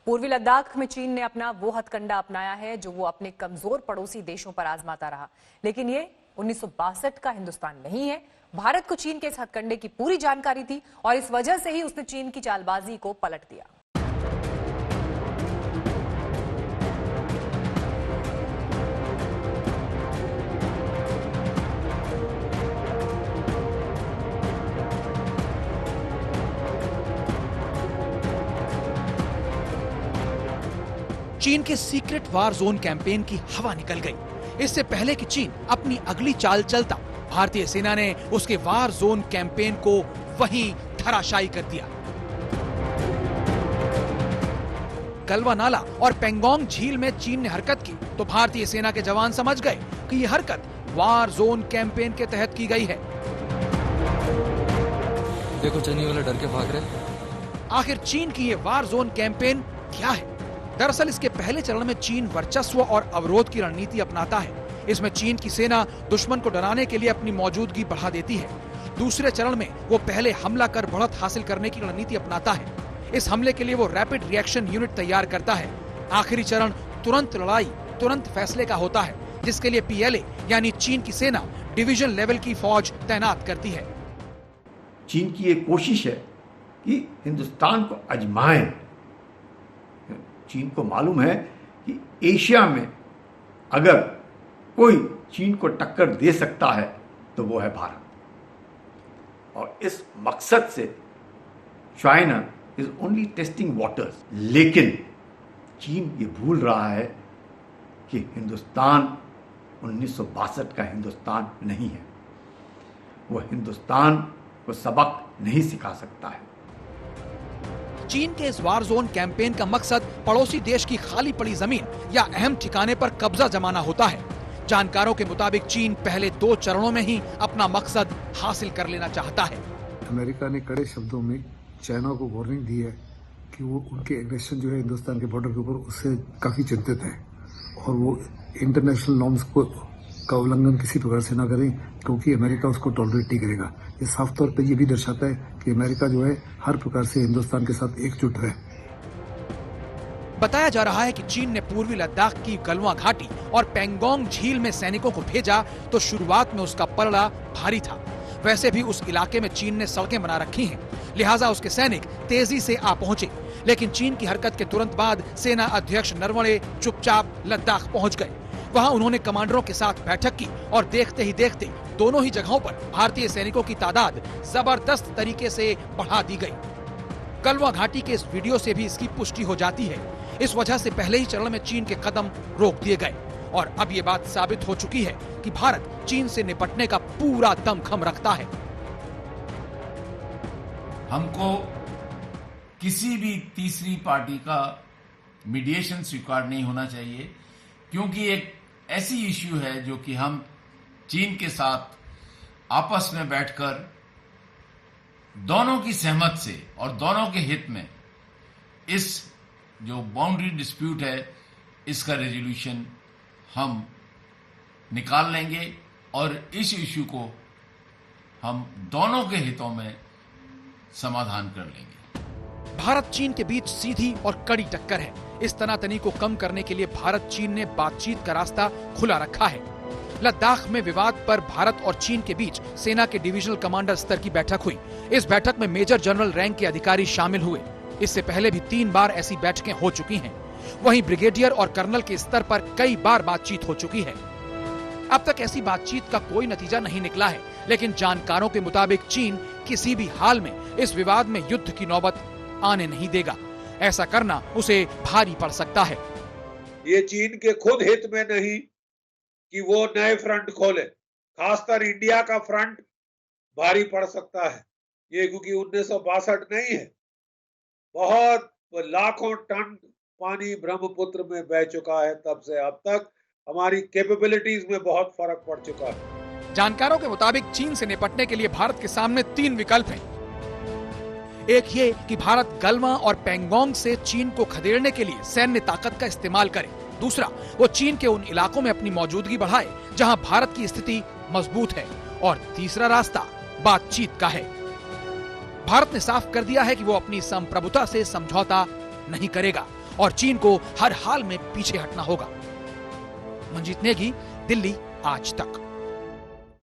पूर्वी लद्दाख में चीन ने अपना वो हथकंडा अपनाया है जो वो अपने कमजोर पड़ोसी देशों पर आजमाता रहा। लेकिन ये 1962 का हिंदुस्तान नहीं है। भारत को चीन के इस हथकंडे की पूरी जानकारी थी और इस वजह से ही उसने चीन की चालबाजी को पलट दिया। चीन के सीक्रेट वार जोन कैंपेन की हवा निकल गई। इससे पहले कि चीन अपनी अगली चाल चलता, भारतीय सेना ने उसके वार जोन कैंपेन को वहीं धराशायी कर दिया। गलवा नाला और पेंगोंग झील में चीन ने हरकत की तो भारतीय सेना के जवान समझ गए कि यह हरकत वार जोन कैंपेन के तहत की गई है। देखो चीनी वाले डर के भाग रहे। आखिर चीन की यह वार जोन कैंपेन क्या है? दरअसल इसके पहले चरण में चीन वर्चस्व और अवरोध की रणनीति अपनाता है। इसमें चीन की सेना दुश्मन को डराने के लिए अपनी मौजूदगी बढ़ा देती है। दूसरे चरण में वो पहले हमला कर बढ़त हासिल करने की रणनीति अपनाता है। इस हमले के लिए वो रैपिड रिएक्शन यूनिट तैयार करता है। आखिरी चरण तुरंत लड़ाई, तुरंत फैसले का होता है, जिसके लिए पीएलए यानी चीन की सेना डिवीजन लेवल की फौज तैनात करती है। चीन की एक कोशिश है कि हिंदुस्तान को आजमाएं। चीन को मालूम है कि एशिया में अगर कोई चीन को टक्कर दे सकता है तो वो है भारत। और इस मकसद से China is only testing waters. लेकिन चीन ये भूल रहा है कि हिंदुस्तान 1962 का हिंदुस्तान नहीं है। वो हिंदुस्तान को सबक नहीं सिखा सकता है। चीन के इस वार जोन कैंपेन का मकसद पड़ोसी देश की खाली पड़ी जमीन या अहम ठिकाने पर कब्जा जमाना होता है। जानकारों के मुताबिक चीन पहले 2 चरणों में ही अपना मकसद हासिल कर लेना चाहता है। अमेरिका ने कड़े शब्दों में चाइना को वार्निंग दी है कि वो उनके एग्रेशन जो है हिंदुस्तान के बॉर्डर के ऊपर, उससे काफी चिंतित है और वो इंटरनेशनल नॉर्म्स का उल्लंघन किसी प्रकार से ना करें, क्योंकि अमेरिका उसको टॉलरेट नहीं करेगा। ये साफ तौर पे ये भी दर्शाता है कि अमेरिका जो है हर प्रकार से हिंदुस्तान के साथ एकजुट है। बताया जा रहा है कि चीन ने पूर्वी लद्दाख की गलवा घाटी और पेंगोंग झील में सैनिकों को भेजा तो शुरुआत में उसका पलड़ा भारी था। वैसे भी उस इलाके में चीन ने सड़कें बना रखी हैं, लिहाजा उसके सैनिक तेजी से आ पहुंचे। लेकिन चीन की हरकत के तुरंत बाद सेना अध्यक्ष नरवणे चुपचाप लद्दाख पहुंच गए। वहां उन्होंने कमांडरों के साथ बैठक की और देखते ही देखते दोनों ही जगहों पर भारतीय सैनिकों की तादाद जबरदस्त तरीके से बढ़ा दी गई। गलवा घाटी के इस वीडियो से भी इसकी पुष्टि हो जाती है। इस वजह से पहले ही चरण में चीन के कदम रोक दिए गए और अब ये बात साबित हो चुकी है कि भारत चीन से निपटने का पूरा दमखम रखता है। हमको किसी भी तीसरी पार्टी का मीडिएशन स्वीकार नहीं होना चाहिए, क्योंकि एक ऐसी इश्यू है जो कि हम चीन के साथ आपस में बैठकर दोनों की सहमत से और दोनों के हित में इस जो बाउंड्री डिस्प्यूट है इसका रेजोल्यूशन हम निकाल लेंगे और इस इश्यू को हम दोनों के हितों में समाधान कर लेंगे। भारत चीन के बीच सीधी और कड़ी टक्कर है। इस तनातनी को कम करने के लिए भारत चीन ने बातचीत का रास्ता खुला रखा है। लद्दाख में विवाद पर भारत और चीन के बीच सेना के डिविजनल कमांडर स्तर की बैठक हुई। इस बैठक में मेजर जनरल रैंक के अधिकारी शामिल हुए। इससे पहले भी 3 बार ऐसी बैठकें हो चुकी हैं। वहीं ब्रिगेडियर और कर्नल के स्तर पर कई बार बातचीत हो चुकी है। अब तक ऐसी बातचीत का कोई नतीजा नहीं निकला है, लेकिन जानकारों के मुताबिक चीन किसी भी हाल में इस विवाद में युद्ध की नौबत आने नहीं देगा। ऐसा करना उसे भारी पड़ सकता है। ये चीन के खुद हित में नहीं कि वो नए फ्रंट खोले, खासकर इंडिया का फ्रंट भारी पड़ सकता है। ये क्योंकि 1962 नहीं है, बहुत लाखों टन पानी ब्रह्मपुत्र में बह चुका है। तब से अब तक हमारी कैपेबिलिटीज में बहुत फर्क पड़ चुका है। जानकारों के मुताबिक चीन से निपटने के लिए भारत के सामने 3 विकल्प हैं। एक ये कि भारत गलवा और पेंगोंग से चीन को खदेड़ने के लिए सैन्य ताकत का इस्तेमाल करे। दूसरा, वो चीन के उन इलाकों में अपनी मौजूदगी बढ़ाए जहां भारत की स्थिति मजबूत है। और तीसरा रास्ता बातचीत का है। भारत ने साफ कर दिया है कि वो अपनी संप्रभुता से समझौता नहीं करेगा। और चीन को हर हाल में पीछे हटना होगा। मंजीत नेगी, दिल्ली आज तक।